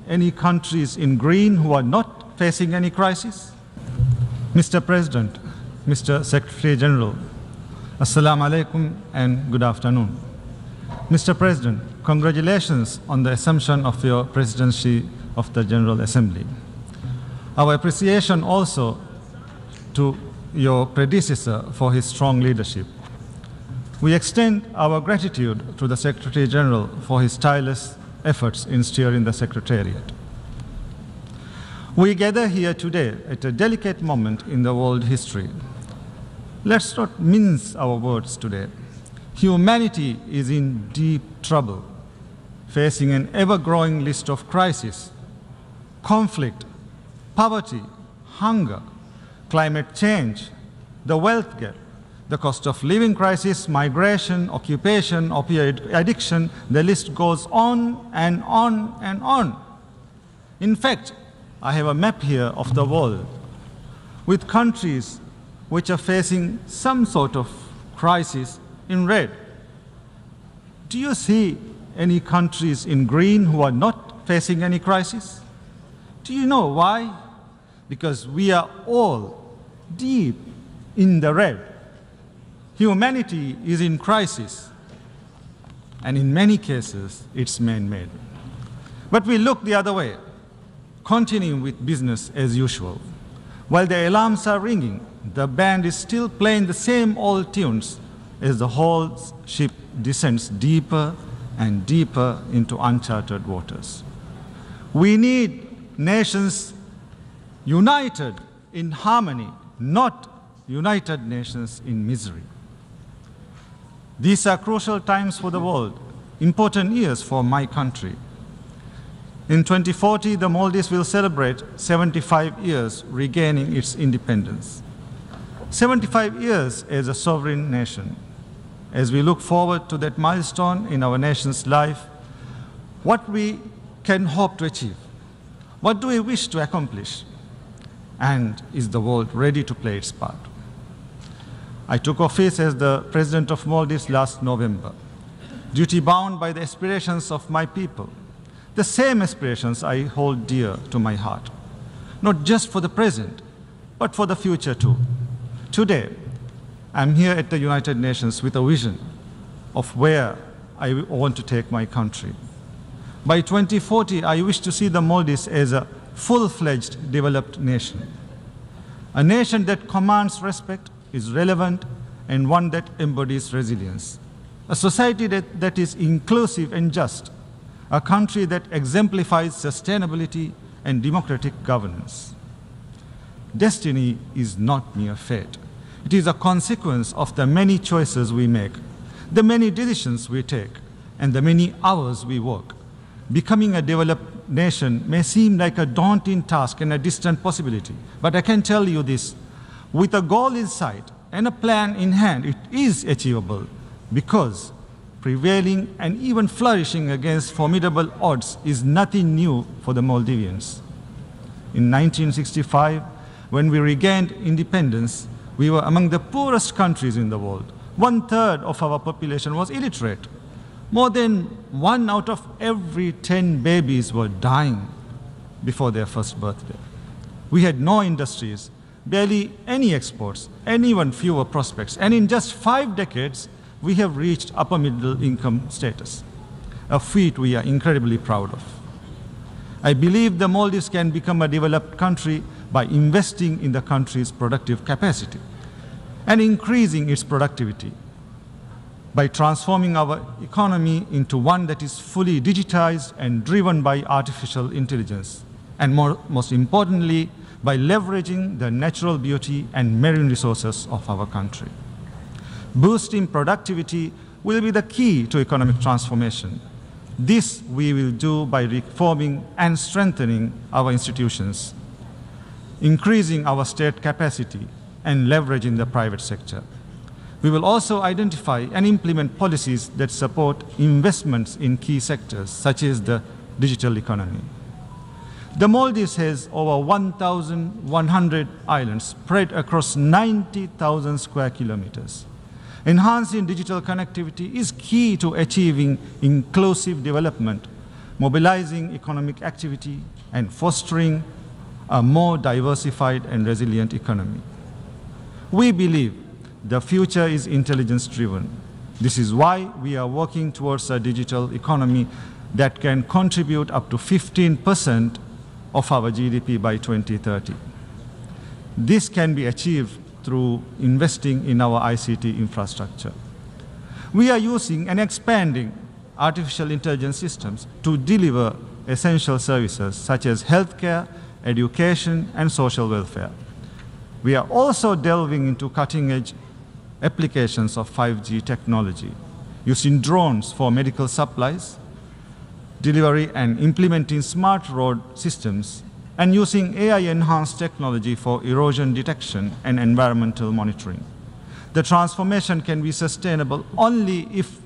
any countries in green who are not facing any crisis? Mr. President, Mr. Secretary General, Assalamu alaikum and good afternoon. Mr. President, congratulations on the assumption of your presidency of the General Assembly. Our appreciation also to your predecessor for his strong leadership. We extend our gratitude to the Secretary General for his tireless efforts in steering the Secretariat. We gather here today at a delicate moment in the world history. Let's not mince our words today. Humanity is in deep trouble, facing an ever-growing list of crises: conflict, poverty, hunger, climate change, the wealth gap, the cost of living crisis, migration, occupation, opioid addiction. The list goes on and on and on. In fact, I have a map here of the world with countries which are facing some sort of crisis in red. Do you see any countries in green who are not facing any crisis? Do you know why? Because we are all deep in the red. Humanity is in crisis, and in many cases, it's man-made. But we look the other way, continuing with business as usual. While the alarms are ringing, the band is still playing the same old tunes as the whole ship descends deeper and deeper into uncharted waters. We need nations united in harmony, not united nations in misery. These are crucial times for the world, important years for my country. In 2040, the Maldives will celebrate 75 years regaining its independence. 75 years as a sovereign nation. As we look forward to that milestone in our nation's life, what we can hope to achieve? What do we wish to accomplish? And is the world ready to play its part? I took office as the President of Maldives last November, duty-bound by the aspirations of my people. The same aspirations I hold dear to my heart, not just for the present, but for the future too. Today, I'm here at the United Nations with a vision of where I want to take my country. By 2040, I wish to see the Maldives as a full-fledged developed nation, a nation that commands respect, is relevant, and one that embodies resilience, a society that is inclusive and just, a country that exemplifies sustainability and democratic governance. Destiny is not mere fate. It is a consequence of the many choices we make, the many decisions we take, and the many hours we work. Becoming a developed nation may seem like a daunting task and a distant possibility, but I can tell you this, with a goal in sight and a plan in hand, it is achievable, because prevailing and even flourishing against formidable odds is nothing new for the Maldivians. In 1965, when we regained independence, we were among the poorest countries in the world. 1/3 of our population was illiterate. More than 1 out of every 10 babies were dying before their first birthday. We had no industries, barely any exports, and even fewer prospects. And in just 5 decades, we have reached upper middle income status, a feat we are incredibly proud of. I believe the Maldives can become a developed country by investing in the country's productive capacity and increasing its productivity, by transforming our economy into one that is fully digitized and driven by artificial intelligence, and most importantly, by leveraging the natural beauty and marine resources of our country. Boosting productivity will be the key to economic transformation. This we will do by reforming and strengthening our institutions, increasing our state capacity, and leveraging the private sector. We will also identify and implement policies that support investments in key sectors, such as the digital economy. The Maldives has over 1,100 islands spread across 90,000 square kilometers. Enhancing digital connectivity is key to achieving inclusive development, mobilizing economic activity, and fostering a more diversified and resilient economy. We believe the future is intelligence-driven. This is why we are working towards a digital economy that can contribute up to 15% of our GDP by 2030. This can be achieved through investing in our ICT infrastructure. We are using and expanding artificial intelligence systems to deliver essential services such as healthcare, education, and social welfare. We are also delving into cutting-edge applications of 5G technology, using drones for medical supplies, delivery and implementing smart road systems, and using AI-enhanced technology for erosion detection and environmental monitoring. The transformation can be sustainable only if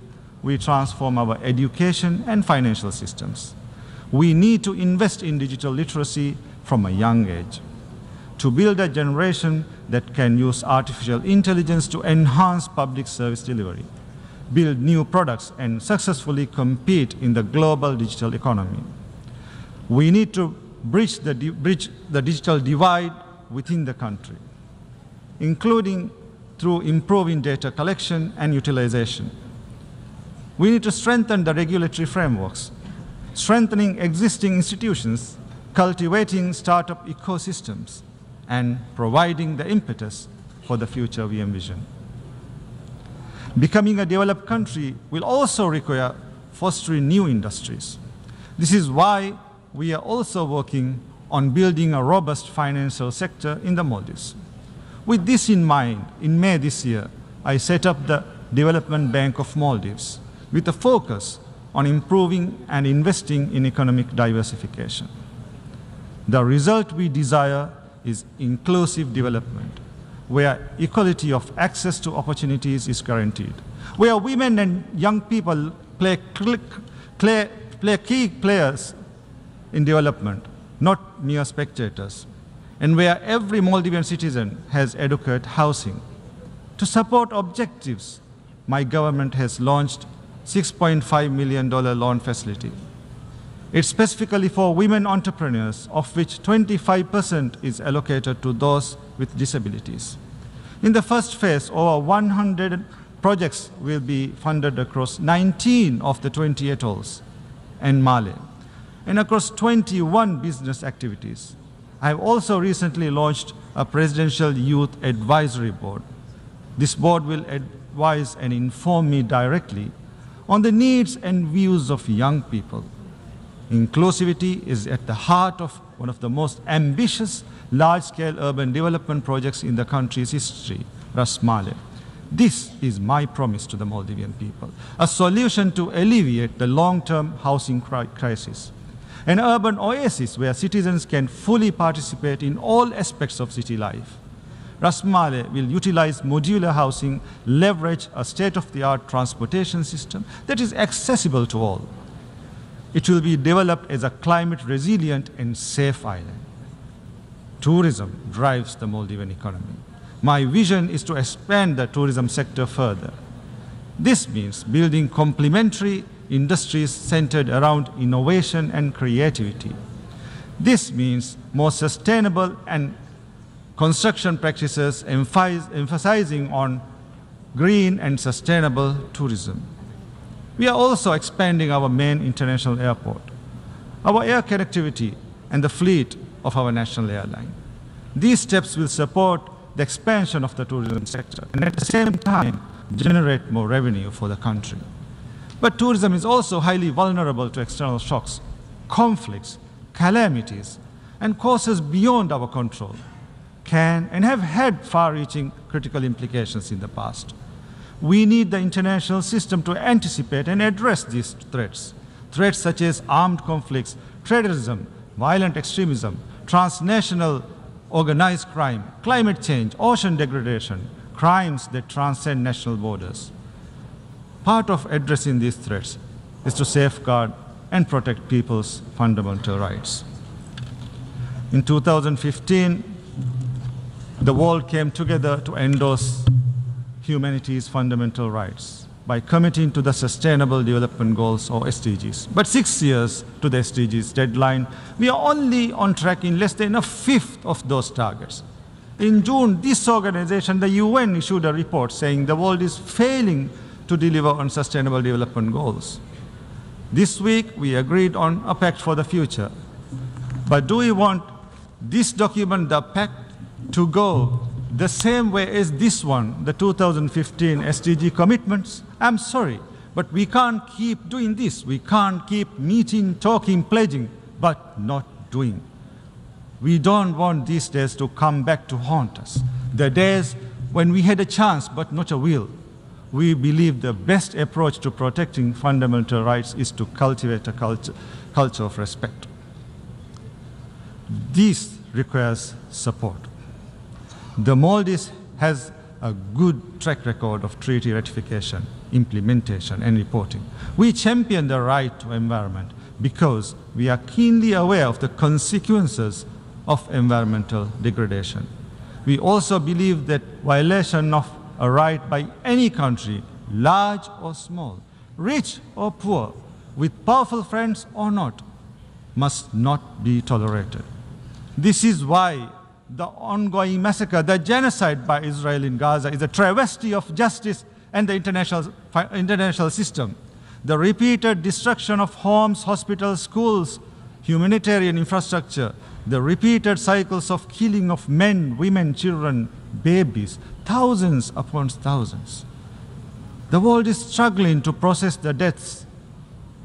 we transform our education and financial systems. We need to invest in digital literacy from a young age to build a generation that can use artificial intelligence to enhance public service delivery, build new products, and successfully compete in the global digital economy. We need to bridge the digital divide within the country, including through improving data collection and utilization. We need to strengthen the regulatory frameworks, strengthening existing institutions, cultivating startup ecosystems, and providing the impetus for the future we envision. Becoming a developed country will also require fostering new industries. This is why we are also working on building a robust financial sector in the Maldives. With this in mind, in May this year, I set up the Development Bank of Maldives with a focus on improving and investing in economic diversification. The result we desire is inclusive development, where equality of access to opportunities is guaranteed, where women and young people play key players in development, not mere spectators, and where every Maldivian citizen has adequate housing. To support objectives, my government has launched $6.5 million loan facility. It's specifically for women entrepreneurs, of which 25% is allocated to those with disabilities. In the first phase, over 100 projects will be funded across 19 of the 20 atolls and Male, and across 21 business activities. I have also recently launched a Presidential Youth Advisory Board. This board will advise and inform me directly on the needs and views of young people. Inclusivity is at the heart of one of the most ambitious large-scale urban development projects in the country's history, Ras Male. This is my promise to the Maldivian people, a solution to alleviate the long-term housing crisis, an urban oasis where citizens can fully participate in all aspects of city life. Ras Male will utilize modular housing, leverage a state-of-the-art transportation system that is accessible to all. It will be developed as a climate-resilient and safe island. Tourism drives the Maldivian economy. My vision is to expand the tourism sector further. This means building complementary industries centered around innovation and creativity. This means more sustainable and construction practices emphasizing on green and sustainable tourism. We are also expanding our main international airport, our air connectivity, and the fleet of our national airline. These steps will support the expansion of the tourism sector and at the same time generate more revenue for the country. But tourism is also highly vulnerable to external shocks, conflicts, calamities, and causes beyond our control can and have had far-reaching critical implications in the past. We need the international system to anticipate and address these threats. Threats such as armed conflicts, terrorism, violent extremism, transnational organized crime, climate change, ocean degradation, crimes that transcend national borders. Part of addressing these threats is to safeguard and protect people's fundamental rights. In 2015, the world came together to endorse humanity's fundamental rights. by committing to the Sustainable Development Goals, or SDGs. But 6 years to the SDGs deadline, we are only on track in less than a fifth of those targets. In June, this organization, the UN, issued a report saying the world is failing to deliver on Sustainable Development Goals. This week, we agreed on a pact for the future. But do we want this document, the pact, to go the same way as this one, the 2015 SDG commitments? I'm sorry, but we can't keep doing this. We can't keep meeting, talking, pledging, but not doing. We don't want these days to come back to haunt us. The days when we had a chance but not a will. We believe the best approach to protecting fundamental rights is to cultivate a culture of respect. This requires support. The Maldives has a good track record of treaty ratification, implementation, and reporting. We champion the right to environment because we are keenly aware of the consequences of environmental degradation. We also believe that violation of a right by any country, large or small, rich or poor, with powerful friends or not, must not be tolerated. This is why the ongoing massacre, the genocide by Israel in Gaza, is a travesty of justice and the international system. The repeated destruction of homes, hospitals, schools, humanitarian infrastructure, the repeated cycles of killing of men, women, children, babies, thousands upon thousands. The world is struggling to process the deaths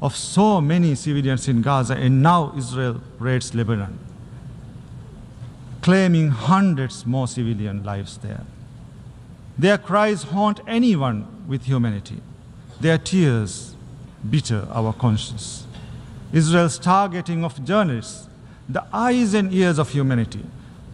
of so many civilians in Gaza, and now Israel raids Lebanon, claiming hundreds more civilian lives there. Their cries haunt anyone with humanity. Their tears bitter our conscience. Israel's targeting of journalists, the eyes and ears of humanity,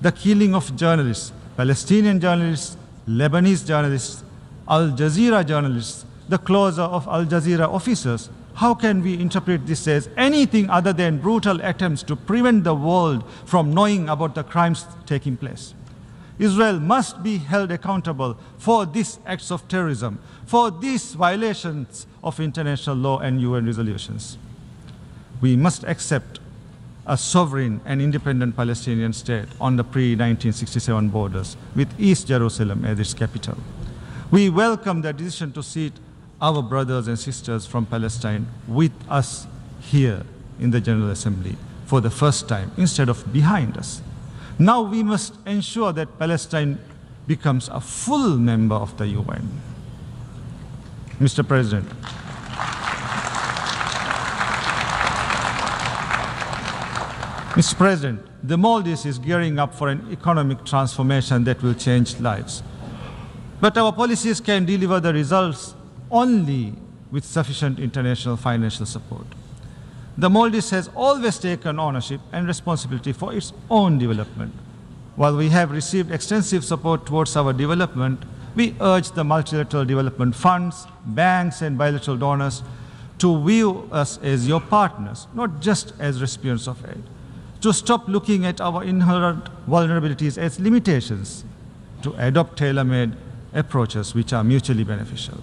the killing of journalists, Palestinian journalists, Lebanese journalists, Al Jazeera journalists, the closure of Al Jazeera officers. How can we interpret this as anything other than brutal attempts to prevent the world from knowing about the crimes taking place? Israel must be held accountable for these acts of terrorism, for these violations of international law and UN resolutions. We must accept a sovereign and independent Palestinian state on the pre-1967 borders, with East Jerusalem as its capital. We welcome the decision to seat our brothers and sisters from Palestine with us here in the General Assembly for the first time, instead of behind us. Now we must ensure that Palestine becomes a full member of the UN. Mr. President, Mr. President, the Maldives is gearing up for an economic transformation that will change lives. But our policies can deliver the results only with sufficient international financial support. The Maldives has always taken ownership and responsibility for its own development. While we have received extensive support towards our development, we urge the multilateral development funds, banks, and bilateral donors to view us as your partners, not just as recipients of aid, to stop looking at our inherent vulnerabilities as limitations, to adopt tailor-made approaches which are mutually beneficial,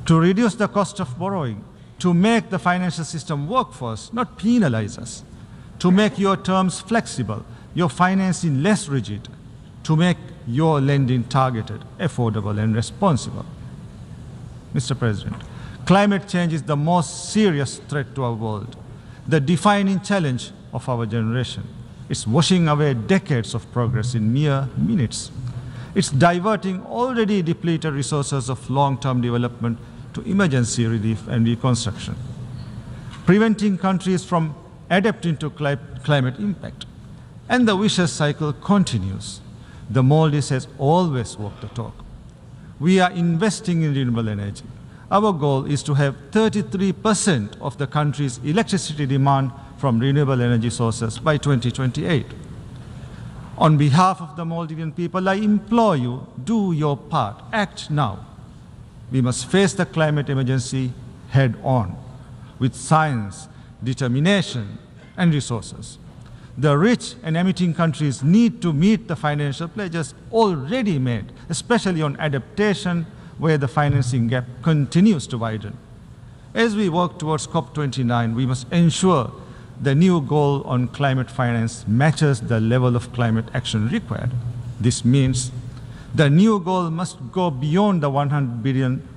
to reduce the cost of borrowing, to make the financial system work for us, not penalize us, to make your terms flexible, your financing less rigid, to make your lending targeted, affordable, and responsible. Mr. President, climate change is the most serious threat to our world, the defining challenge of our generation. It's washing away decades of progress in mere minutes. It's diverting already depleted resources of long-term development to emergency relief and reconstruction, preventing countries from adapting to climate impact. And the vicious cycle continues. The Maldives has always walked the talk. We are investing in renewable energy. Our goal is to have 33% of the country's electricity demand from renewable energy sources by 2028. On behalf of the Maldivian people, I implore you, do your part, act now. We must face the climate emergency head on, with science, determination, and resources. The rich and emitting countries need to meet the financial pledges already made, especially on adaptation, where the financing gap continues to widen. As we work towards COP29, we must ensure the new goal on climate finance matches the level of climate action required. This means the new goal must go beyond the $100 billion.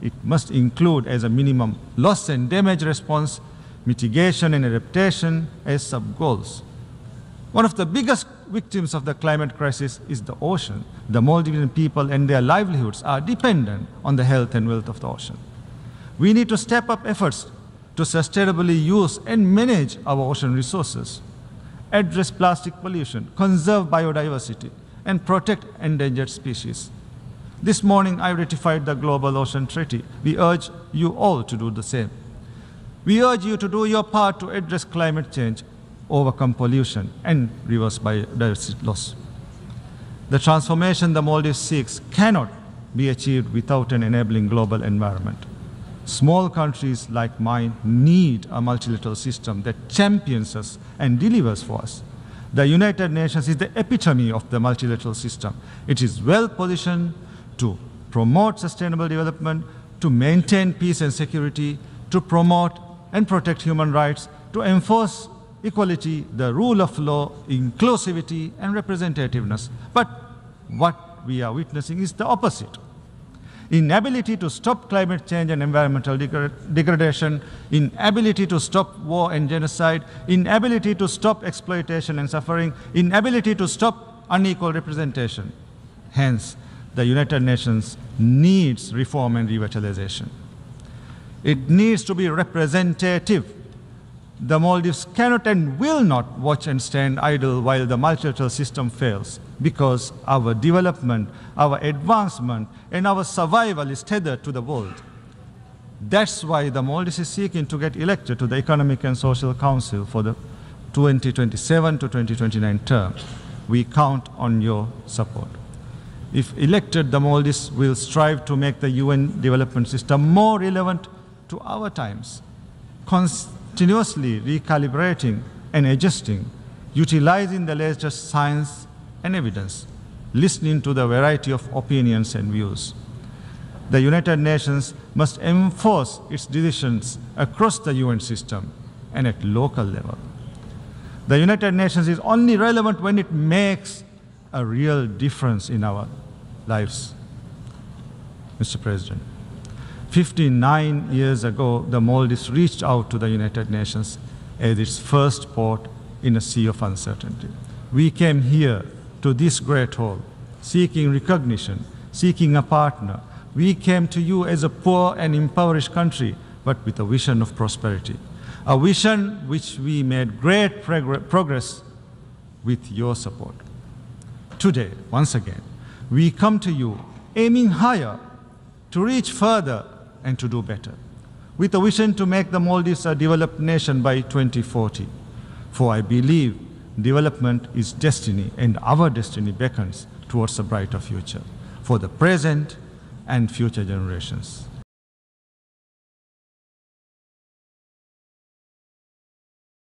It must include as a minimum loss and damage response, mitigation and adaptation as sub-goals. One of the biggest victims of the climate crisis is the ocean. The Maldivian people and their livelihoods are dependent on the health and wealth of the ocean. We need to step up efforts to sustainably use and manage our ocean resources, address plastic pollution, conserve biodiversity, and protect endangered species. This morning, I ratified the Global Ocean Treaty. We urge you all to do the same. We urge you to do your part to address climate change, overcome pollution, and reverse biodiversity loss. The transformation the Maldives seeks cannot be achieved without an enabling global environment. Small countries like mine need a multilateral system that champions us and delivers for us. The United Nations is the epitome of the multilateral system. It is well positioned to promote sustainable development, to maintain peace and security, to promote and protect human rights, to enforce equality, the rule of law, inclusivity, and representativeness. But what we are witnessing is the opposite. Inability to stop climate change and environmental degradation, inability to stop war and genocide, inability to stop exploitation and suffering, inability to stop unequal representation. Hence, the United Nations needs reform and revitalization. It needs to be representative. The Maldives cannot and will not watch and stand idle while the multilateral system fails, because our development, our advancement, and our survival is tethered to the world. That's why the Maldives is seeking to get elected to the Economic and Social Council for the 2027 to 2029 term. We count on your support. If elected, the Maldives will strive to make the UN development system more relevant to our times, continuously recalibrating and adjusting, utilizing the latest science and evidence, listening to the variety of opinions and views. The United Nations must enforce its decisions across the UN system and at local level. The United Nations is only relevant when it makes a real difference in our lives. Mr. President, 59 years ago, the Maldives reached out to the United Nations as its first port in a sea of uncertainty. We came here to this great hall, seeking recognition, seeking a partner. We came to you as a poor and impoverished country, but with a vision of prosperity, a vision which we made great progress with your support. Today, once again, we come to you aiming higher, to reach further, and to do better, with a vision to make the Maldives a developed nation by 2040. For I believe development is destiny, and our destiny beckons towards a brighter future for the present and future generations.